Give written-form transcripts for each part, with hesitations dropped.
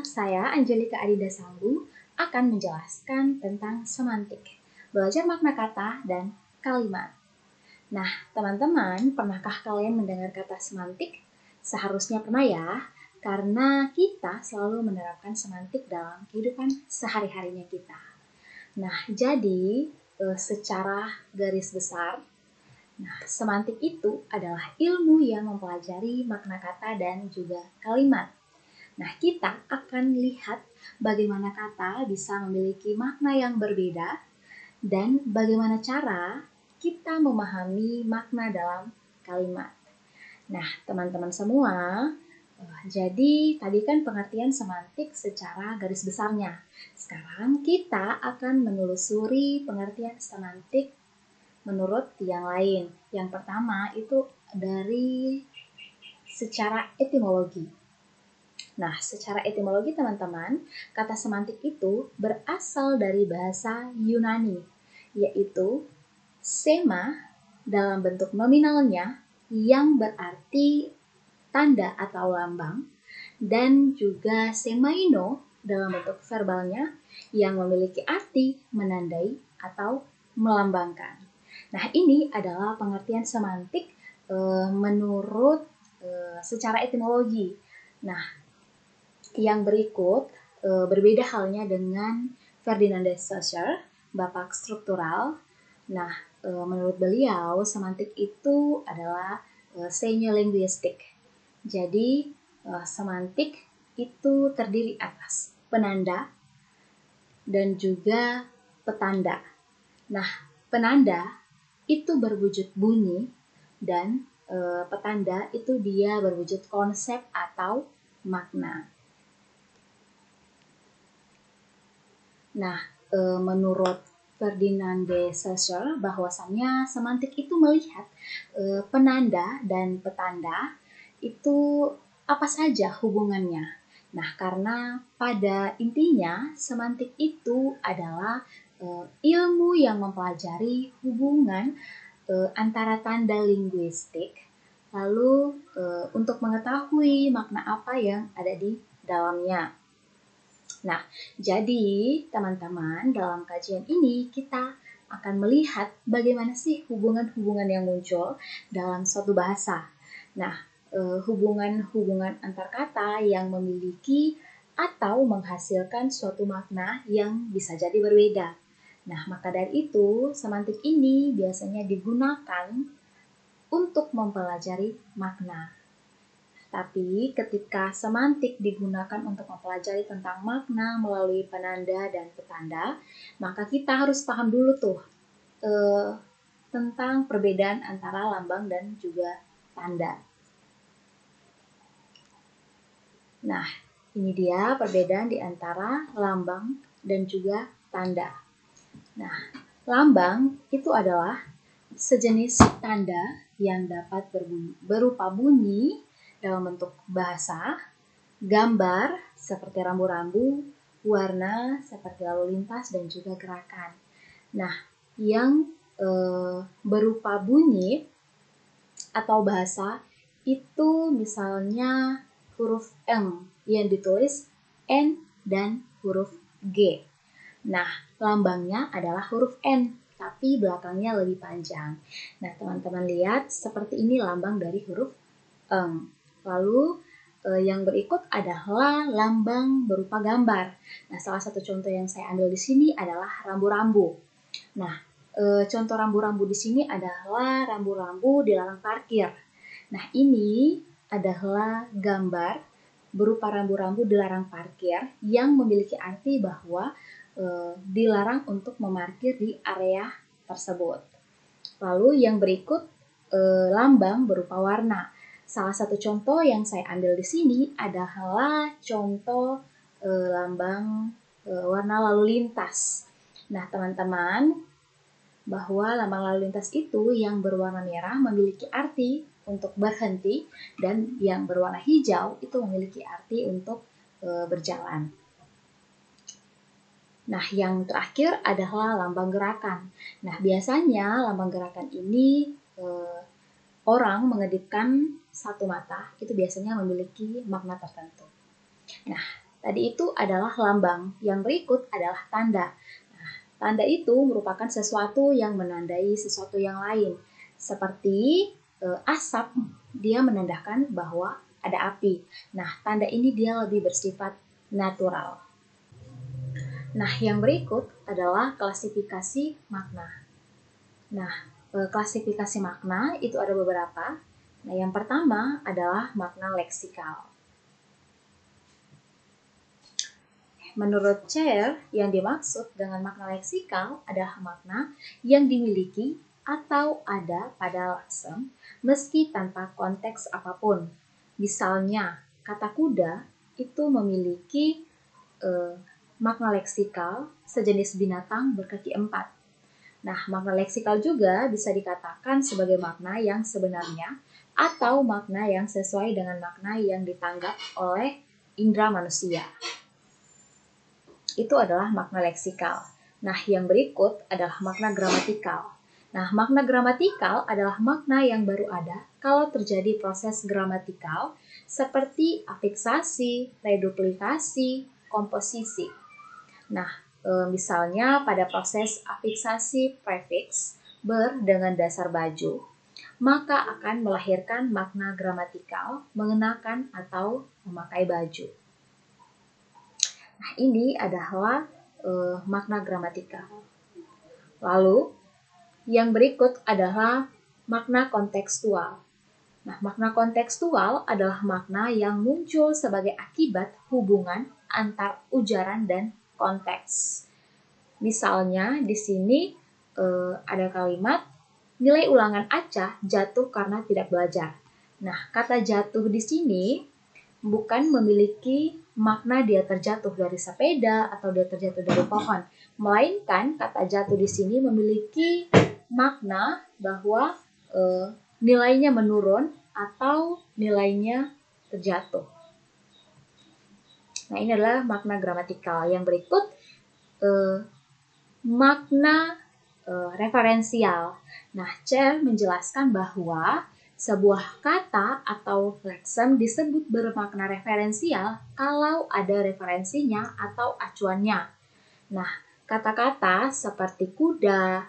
saya Angelika Adida Sambu akan menjelaskan tentang semantik, belajar makna kata dan kalimat. Nah, teman-teman, pernahkah kalian mendengar kata semantik? Seharusnya pernah ya, karena kita selalu menerapkan semantik dalam kehidupan sehari-harinya kita. Nah, jadi secara garis besar, semantik itu adalah ilmu yang mempelajari makna kata dan juga kalimat. Nah, kita akan lihat bagaimana kata bisa memiliki makna yang berbeda dan bagaimana cara kita memahami makna dalam kalimat. Nah, teman-teman semua, jadi tadi kan pengertian semantik secara garis besarnya. Sekarang kita akan menelusuri pengertian semantik menurut yang lain. Yang pertama itu dari secara etimologi. Nah, secara etimologi teman-teman, kata semantik itu berasal dari bahasa Yunani, yaitu sema dalam bentuk nominalnya yang berarti tanda atau lambang, dan juga semaino dalam bentuk verbalnya yang memiliki arti menandai atau melambangkan. Nah, ini adalah pengertian semantik menurut secara etimologi. Nah, yang berikut berbeda halnya dengan Ferdinand de Saussure, Bapak struktural. Nah, menurut beliau semantik itu adalah semiolinguistik. Jadi semantik itu terdiri atas penanda dan juga petanda. Nah, penanda itu berwujud bunyi dan petanda itu dia berwujud konsep atau makna. Nah, menurut Ferdinand de Saussure bahwasannya semantik itu melihat penanda dan petanda itu apa saja hubungannya. Nah, karena pada intinya semantik itu adalah ilmu yang mempelajari hubungan antara tanda linguistik, lalu untuk mengetahui makna apa yang ada di dalamnya. Nah, jadi teman-teman, dalam kajian ini kita akan melihat bagaimana sih hubungan-hubungan yang muncul dalam suatu bahasa. Nah, hubungan-hubungan antar kata yang memiliki atau menghasilkan suatu makna yang bisa jadi berbeda. Nah, maka dari itu, semantik ini biasanya digunakan untuk mempelajari makna. Tapi ketika semantik digunakan untuk mempelajari tentang makna melalui penanda dan petanda, maka kita harus paham dulu tuh tentang perbedaan antara lambang dan juga tanda. Nah, ini dia perbedaan di antara lambang dan juga tanda. Nah, lambang itu adalah sejenis tanda yang dapat berupa bunyi dalam bentuk bahasa, gambar seperti rambu-rambu, warna seperti lalu lintas, dan juga gerakan. Nah, yang berupa bunyi atau bahasa itu misalnya huruf M yang ditulis N dan huruf G. Nah, lambangnya adalah huruf N, tapi belakangnya lebih panjang. Nah, teman-teman lihat seperti ini lambang dari huruf M. Lalu yang berikut adalah lambang berupa gambar. Nah, salah satu contoh yang saya ambil di sini adalah rambu-rambu. Nah, contoh rambu-rambu di sini adalah rambu-rambu di larang parkir. Nah, ini adalah gambar berupa rambu-rambu di larang parkir yang memiliki arti bahwa dilarang untuk memarkir di area tersebut. Lalu yang berikut lambang berupa warna. Salah satu contoh yang saya ambil di sini adalah contoh lambang warna lalu lintas. Nah, teman-teman, bahwa lambang lalu lintas itu yang berwarna merah memiliki arti untuk berhenti dan yang berwarna hijau itu memiliki arti untuk berjalan. Nah, yang terakhir adalah lambang gerakan. Nah, biasanya lambang gerakan ini orang mengedipkan satu mata itu biasanya memiliki makna tertentu. Nah, tadi itu adalah lambang, yang berikut adalah tanda. Nah, tanda itu merupakan sesuatu yang menandai sesuatu yang lain. Seperti asap, dia menandakan bahwa ada api. Nah, tanda ini dia lebih bersifat natural. Nah, yang berikut adalah klasifikasi makna. Nah, klasifikasi makna itu ada beberapa. Nah, yang pertama adalah makna leksikal. Menurut Chair, yang dimaksud dengan makna leksikal adalah makna yang dimiliki atau ada pada laksem meski tanpa konteks apapun. Misalnya, kata kuda itu memiliki makna leksikal sejenis binatang berkaki 4. Nah, makna leksikal juga bisa dikatakan sebagai makna yang sebenarnya atau makna yang sesuai dengan makna yang ditanggap oleh indera manusia. Itu adalah makna leksikal. Nah, yang berikut adalah makna gramatikal. Nah, makna gramatikal adalah makna yang baru ada kalau terjadi proses gramatikal seperti afiksasi, reduplikasi, komposisi. Nah, misalnya pada proses afiksasi prefiks ber dengan dasar baju, maka akan melahirkan makna gramatikal mengenakan atau memakai baju. Nah, ini adalah makna gramatikal. Lalu, yang berikut adalah makna kontekstual. Nah, makna kontekstual adalah makna yang muncul sebagai akibat hubungan antar ujaran dan konteks. Misalnya, di sini ada kalimat, nilai ulangan Aca jatuh karena tidak belajar. Nah, kata jatuh di sini bukan memiliki makna dia terjatuh dari sepeda atau dia terjatuh dari pohon, melainkan kata jatuh di sini memiliki makna bahwa nilainya menurun atau nilainya terjatuh. Nah, ini adalah makna gramatikal. Yang berikut makna referensial. Nah, Chair menjelaskan bahwa sebuah kata atau leksem disebut bermakna referensial kalau ada referensinya atau acuannya. Nah, kata-kata seperti kuda,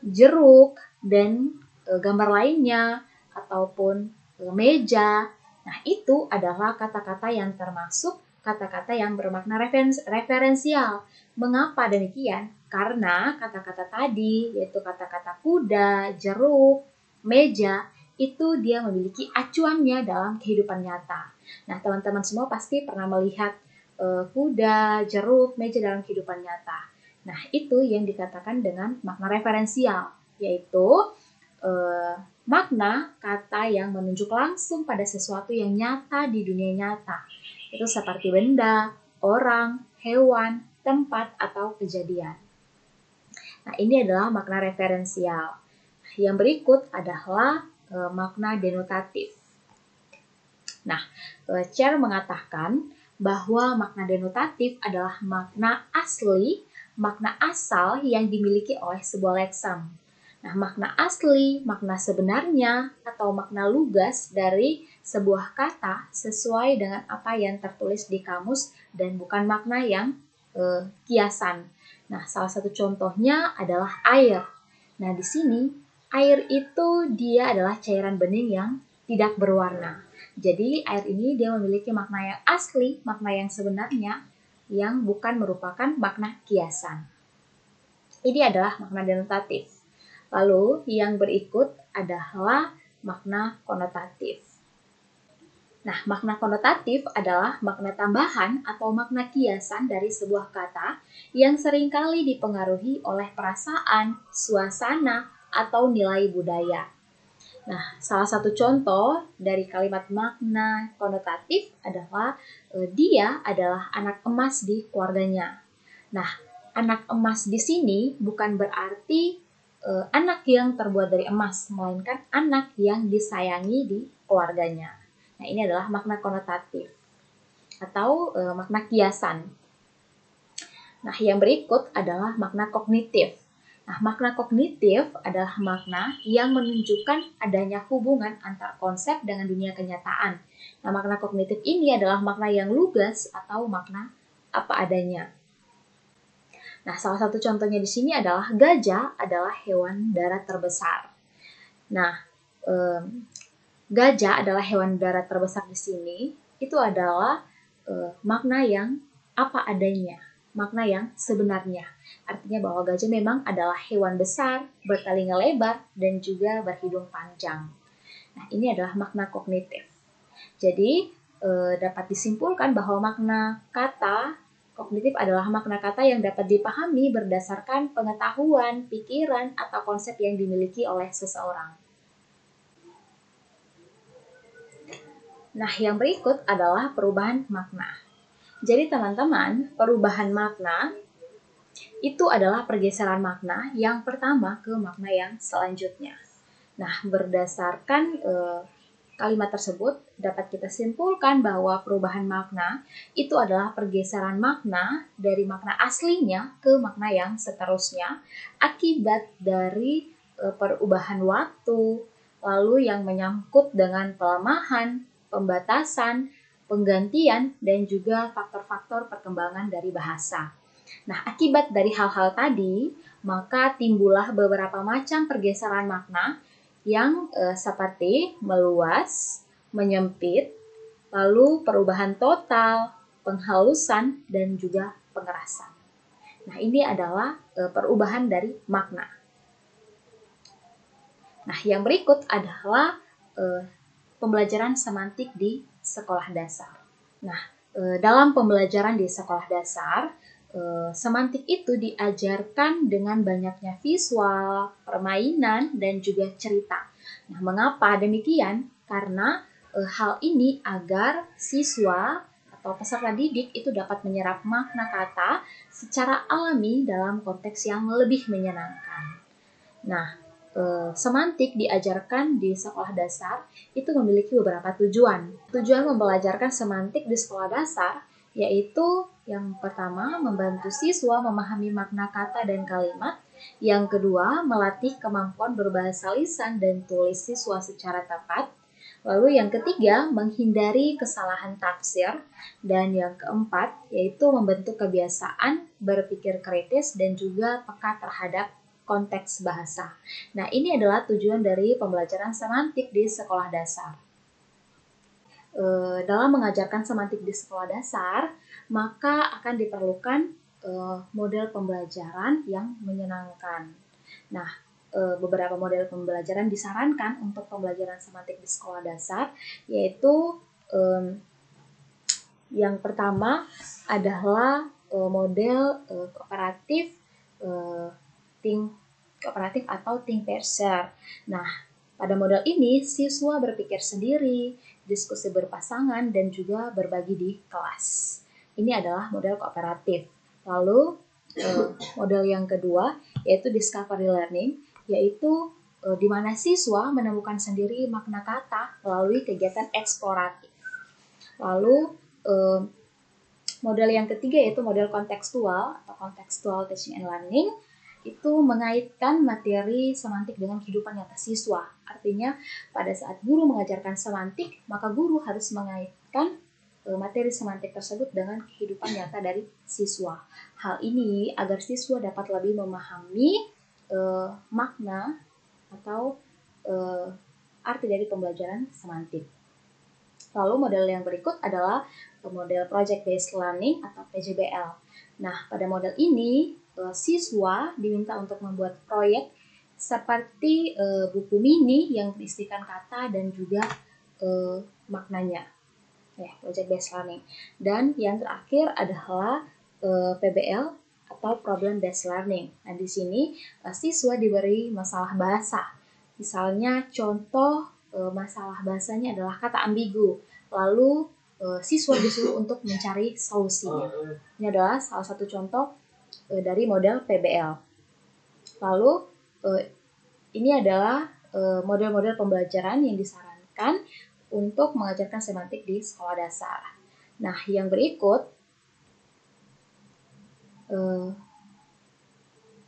jeruk, dan gambar lainnya, ataupun meja, nah itu adalah kata-kata yang termasuk kata-kata yang bermakna referensial. Mengapa demikian? Karena kata-kata tadi, yaitu kata-kata kuda, jeruk, meja, itu dia memiliki acuannya dalam kehidupan nyata. Nah, teman-teman semua pasti pernah melihat kuda, jeruk, meja dalam kehidupan nyata. Nah, itu yang dikatakan dengan makna referensial, yaitu makna kata yang menunjuk langsung pada sesuatu yang nyata di dunia nyata. Itu seperti benda, orang, hewan, tempat, atau kejadian. Nah, ini adalah makna referensial. Yang berikut adalah makna denotatif. Nah, Chair mengatakan bahwa makna denotatif adalah makna asli, makna asal yang dimiliki oleh sebuah leksem. Nah, makna asli, makna sebenarnya, atau makna lugas dari sebuah kata sesuai dengan apa yang tertulis di kamus dan bukan makna yang kiasan. Nah, salah satu contohnya adalah air. Nah, di sini air itu dia adalah cairan bening yang tidak berwarna. Jadi air ini dia memiliki makna yang asli, makna yang sebenarnya, yang bukan merupakan makna kiasan. Ini adalah makna denotatif. Lalu yang berikut adalah makna konotatif. Nah, makna konotatif adalah makna tambahan atau makna kiasan dari sebuah kata yang seringkali dipengaruhi oleh perasaan, suasana, atau nilai budaya. Nah, salah satu contoh dari kalimat makna konotatif adalah dia adalah anak emas di keluarganya. Nah, anak emas di sini bukan berarti anak yang terbuat dari emas, melainkan anak yang disayangi di keluarganya. Nah, ini adalah makna konotatif atau makna kiasan. Nah, yang berikut adalah makna kognitif. Nah, makna kognitif adalah makna yang menunjukkan adanya hubungan antar konsep dengan dunia kenyataan. Nah, makna kognitif ini adalah makna yang lugas atau makna apa adanya. Nah, salah satu contohnya di sini adalah gajah adalah hewan darat terbesar. Nah, gajah adalah hewan darat terbesar di sini. Itu adalah makna yang apa adanya, makna yang sebenarnya. Artinya bahwa gajah memang adalah hewan besar, bertelinga lebar, dan juga berhidung panjang. Nah, ini adalah makna kognitif. Jadi, dapat disimpulkan bahwa makna kata kognitif adalah makna kata yang dapat dipahami berdasarkan pengetahuan, pikiran, atau konsep yang dimiliki oleh seseorang. Nah, yang berikut adalah perubahan makna. Jadi, teman-teman, perubahan makna itu adalah pergeseran makna yang pertama ke makna yang selanjutnya. Nah, berdasarkan kalimat tersebut dapat kita simpulkan bahwa perubahan makna itu adalah pergeseran makna dari makna aslinya ke makna yang seterusnya akibat dari perubahan waktu, lalu yang menyangkut dengan pelemahan, pembatasan, penggantian, dan juga faktor-faktor perkembangan dari bahasa. Nah, akibat dari hal-hal tadi, maka timbullah beberapa macam pergeseran makna yang seperti meluas, menyempit, lalu perubahan total, penghalusan, dan juga pengerasan. Nah, ini adalah perubahan dari makna. Nah, yang berikut adalah pembelajaran semantik di sekolah dasar. Nah, dalam pembelajaran di sekolah dasar, semantik itu diajarkan dengan banyaknya visual, permainan, dan juga cerita. Nah, mengapa demikian? Karena hal ini agar siswa atau peserta didik itu dapat menyerap makna kata secara alami dalam konteks yang lebih menyenangkan. Nah, semantik diajarkan di sekolah dasar itu memiliki beberapa tujuan. Tujuan mempelajarkan semantik di sekolah dasar yaitu yang pertama membantu siswa memahami makna kata dan kalimat, yang kedua melatih kemampuan berbahasa lisan dan tulis siswa secara tepat, lalu yang ketiga menghindari kesalahan tafsir, dan yang keempat yaitu membentuk kebiasaan berpikir kritis dan juga peka terhadap konteks bahasa. Nah, ini adalah tujuan dari pembelajaran semantik di sekolah dasar. Dalam mengajarkan semantik di sekolah dasar, maka akan diperlukan model pembelajaran yang menyenangkan. Nah, beberapa model pembelajaran disarankan untuk pembelajaran semantik di sekolah dasar, yaitu yang pertama adalah model kooperatif kooperatif atau think pair. Nah, pada model ini siswa berpikir sendiri, diskusi berpasangan, dan juga berbagi di kelas. Ini adalah model kooperatif. Lalu model yang kedua yaitu discovery learning, yaitu di mana siswa menemukan sendiri makna kata melalui kegiatan eksploratif. Lalu model yang ketiga yaitu model kontekstual atau contextual teaching and learning, itu mengaitkan materi semantik dengan kehidupan nyata siswa. Artinya pada saat guru mengajarkan semantik, maka guru harus mengaitkan materi semantik tersebut dengan kehidupan nyata dari siswa. Hal ini agar siswa dapat lebih memahami makna atau arti dari pembelajaran semantik. Lalu model yang berikut adalah model project based learning atau PJBL. Nah, pada model ini siswa diminta untuk membuat proyek seperti buku mini yang berisikan kata dan juga maknanya. Ya, project based learning. Dan yang terakhir adalah PBL atau problem based learning. Nah, di sini siswa diberi masalah bahasa. Misalnya contoh masalah bahasanya adalah kata ambigu. Lalu siswa disuruh untuk mencari solusinya. Ini adalah salah satu contoh dari model PBL. Lalu ini adalah model-model pembelajaran yang disarankan untuk mengajarkan semantik di sekolah dasar. Nah, yang berikut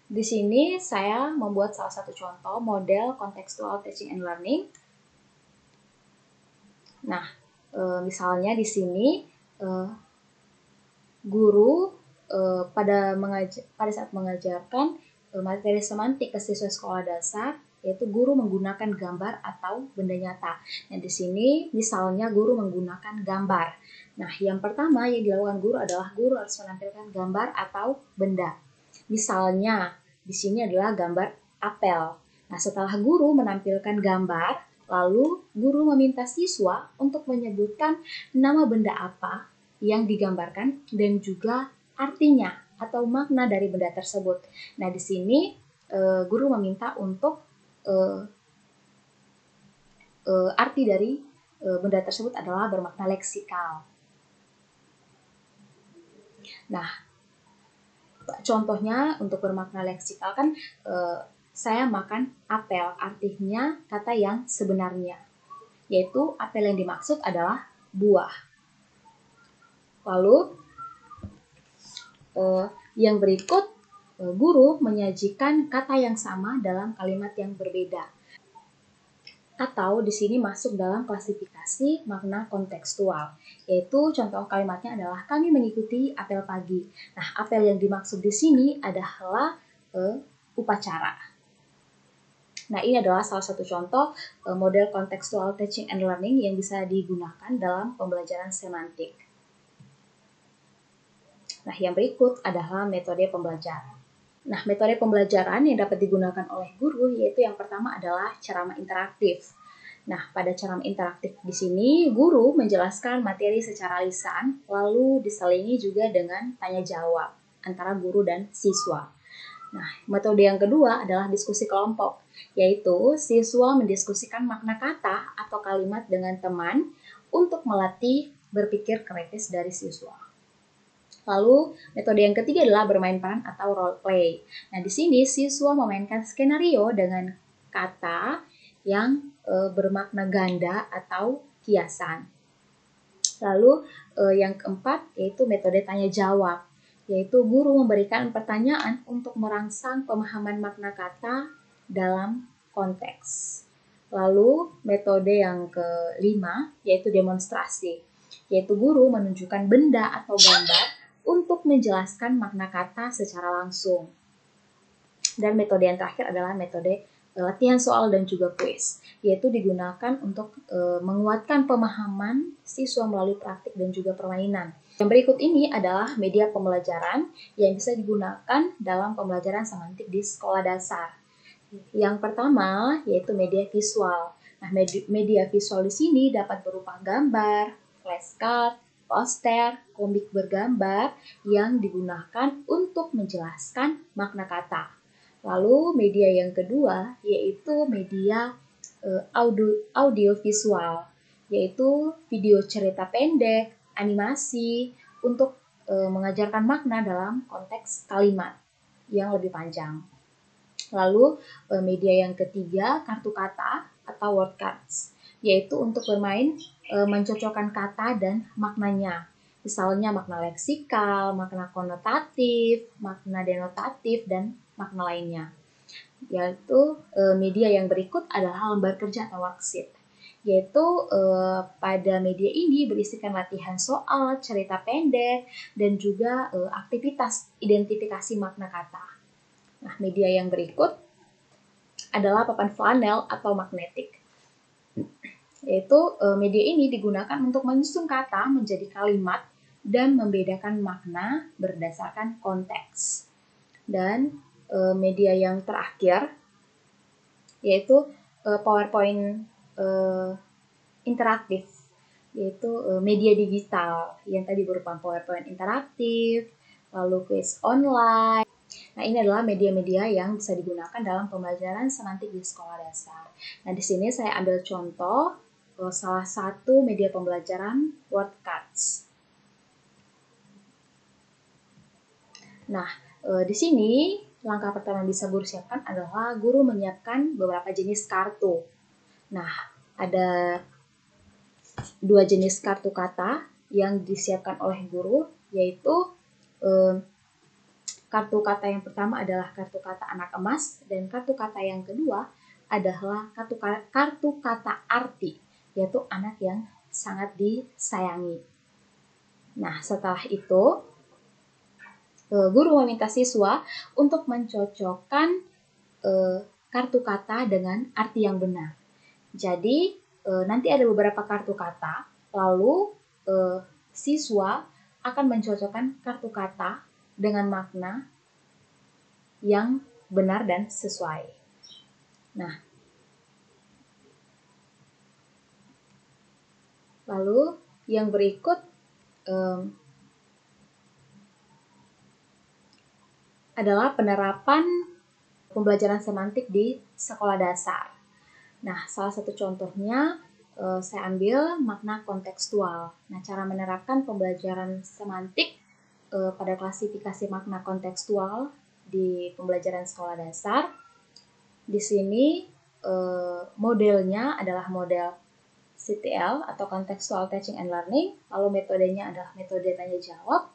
Di sini saya membuat salah satu contoh model contextual teaching and learning. Nah, misalnya di sini guru pada saat mengajarkan materi semantik ke siswa sekolah dasar, yaitu guru menggunakan gambar atau benda nyata. Nah, di sini misalnya guru menggunakan gambar. Nah, yang pertama yang dilakukan guru adalah guru harus menampilkan gambar atau benda. Misalnya, di sini adalah gambar apel. Nah, setelah guru menampilkan gambar, lalu guru meminta siswa untuk menyebutkan nama benda apa yang digambarkan dan juga artinya atau makna dari benda tersebut. Nah, di sini guru meminta untuk arti dari benda tersebut adalah bermakna leksikal. Nah, contohnya untuk bermakna leksikal kan saya makan apel, artinya kata yang sebenarnya, yaitu apel yang dimaksud adalah buah. Lalu yang berikut, guru menyajikan kata yang sama dalam kalimat yang berbeda. Atau di sini masuk dalam klasifikasi makna kontekstual, yaitu contoh kalimatnya adalah kami mengikuti apel pagi. Nah, apel yang dimaksud di sini adalah upacara. Nah, ini adalah salah satu contoh model contextual teaching and learning yang bisa digunakan dalam pembelajaran semantik. Nah, yang berikut adalah metode pembelajaran. Nah, metode pembelajaran yang dapat digunakan oleh guru yaitu yang pertama adalah ceramah interaktif. Nah, pada ceramah interaktif di sini, guru menjelaskan materi secara lisan, lalu diselingi juga dengan tanya jawab antara guru dan siswa. Nah, metode yang kedua adalah diskusi kelompok, yaitu siswa mendiskusikan makna kata atau kalimat dengan teman untuk melatih berpikir kritis dari siswa. Lalu, metode yang ketiga adalah bermain peran atau role play. Nah, di sini siswa memainkan skenario dengan kata yang bermakna ganda atau kiasan. Lalu, yang keempat yaitu metode tanya jawab, yaitu guru memberikan pertanyaan untuk merangsang pemahaman makna kata dalam konteks. Lalu metode yang kelima yaitu demonstrasi, yaitu guru menunjukkan benda atau gambar untuk menjelaskan makna kata secara langsung. Dan metode yang terakhir adalah metode latihan soal dan juga kuis, yaitu digunakan untuk menguatkan pemahaman siswa melalui praktik dan juga permainan. Yang berikut ini adalah media pembelajaran yang bisa digunakan dalam pembelajaran semantik di sekolah dasar. Yang pertama yaitu media visual. Nah, media visual di sini dapat berupa gambar, flashcard, poster, komik bergambar yang digunakan untuk menjelaskan makna kata. Lalu media yang kedua yaitu media audio visual, yaitu video cerita pendek, animasi untuk mengajarkan makna dalam konteks kalimat yang lebih panjang. Lalu media yang ketiga kartu kata atau word cards, yaitu untuk bermain mencocokkan kata dan maknanya. Misalnya makna leksikal, makna konotatif, makna denotatif, dan makna lainnya. Yaitu media yang berikut adalah lembar kerja atau worksheet. Yaitu pada media ini berisikan latihan soal, cerita pendek, dan juga aktivitas identifikasi makna kata. Nah, media yang berikut adalah papan flanel atau magnetik. Yaitu media ini digunakan untuk menyusun kata menjadi kalimat dan membedakan makna berdasarkan konteks. Dan media yang terakhir yaitu PowerPoint interaktif, yaitu media digital yang tadi berupa PowerPoint interaktif, lalu quiz online. Nah, ini adalah media-media yang bisa digunakan dalam pembelajaran semantik di sekolah dasar. Nah, di sini saya ambil contoh salah satu media pembelajaran word cards. Nah, di sini langkah pertama yang bisa guru siapkan adalah guru menyiapkan beberapa jenis kartu. Nah, ada 2 jenis kartu kata yang disiapkan oleh guru, yaitu Kartu kata yang pertama adalah kartu kata anak emas, dan kartu kata yang kedua adalah kartu kata arti, yaitu anak yang sangat disayangi. Nah, setelah itu guru meminta siswa untuk mencocokkan kartu kata dengan arti yang benar. Jadi nanti ada beberapa kartu kata, lalu siswa akan mencocokkan kartu kata dengan makna yang benar dan sesuai. Nah, lalu yang berikut adalah penerapan pembelajaran semantik di sekolah dasar. Nah, salah satu contohnya saya ambil makna kontekstual. Nah, cara menerapkan pembelajaran semantik pada klasifikasi makna kontekstual di pembelajaran sekolah dasar. Di sini modelnya adalah model CTL atau Contextual Teaching and Learning, lalu metodenya adalah metode tanya jawab,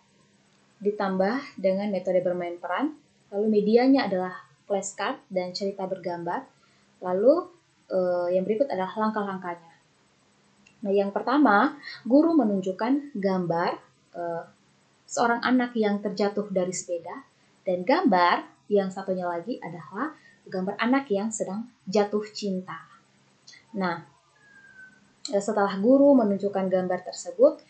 ditambah dengan metode bermain peran, lalu medianya adalah flashcard dan cerita bergambar, lalu yang berikut adalah langkah-langkahnya. Nah, yang pertama, guru menunjukkan gambar seorang anak yang terjatuh dari sepeda, dan gambar yang satunya lagi adalah gambar anak yang sedang jatuh cinta. Nah, setelah guru menunjukkan gambar tersebut,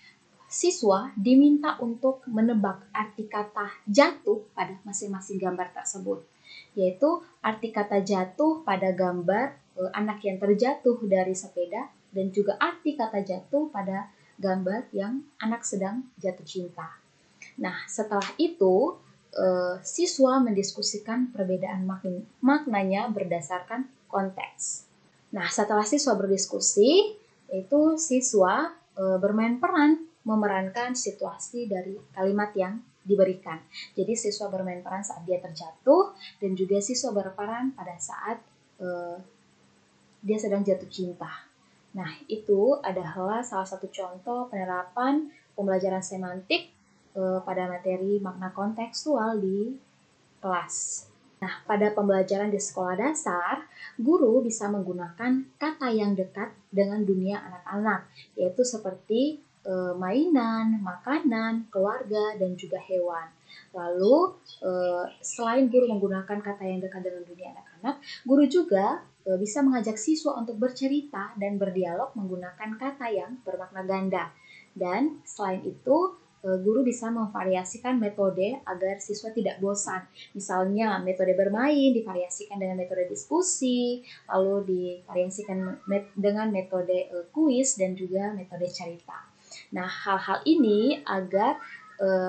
siswa diminta untuk menebak arti kata jatuh pada masing-masing gambar tersebut, yaitu arti kata jatuh pada gambar anak yang terjatuh dari sepeda, dan juga arti kata jatuh pada gambar yang anak sedang jatuh cinta. Nah, setelah itu siswa mendiskusikan perbedaan maknanya berdasarkan konteks. Nah, setelah siswa berdiskusi, itu siswa bermain peran memerankan situasi dari kalimat yang diberikan. Jadi siswa bermain peran saat dia terjatuh, dan juga siswa berperan pada saat dia sedang jatuh cinta. Nah, itu adalah salah satu contoh penerapan pembelajaran semantik pada materi makna kontekstual di kelas. Nah, pada pembelajaran di sekolah dasar, guru bisa menggunakan kata yang dekat dengan dunia anak-anak, yaitu seperti mainan, makanan, keluarga, dan juga hewan. Lalu, selain guru menggunakan kata yang dekat dengan dunia anak-anak, guru juga bisa mengajak siswa untuk bercerita dan berdialog menggunakan kata yang bermakna ganda. Dan selain itu, guru bisa memvariasikan metode agar siswa tidak bosan. Misalnya, metode bermain divariasikan dengan metode diskusi, lalu divariasikan dengan metode kuis, dan juga metode cerita. Nah, hal-hal ini agar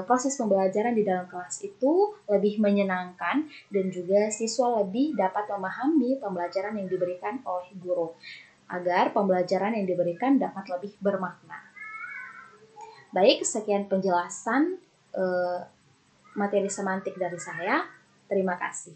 proses pembelajaran di dalam kelas itu lebih menyenangkan, dan juga siswa lebih dapat memahami pembelajaran yang diberikan oleh guru, agar pembelajaran yang diberikan dapat lebih bermakna. Baik, sekian penjelasan materi semantik dari saya. Terima kasih.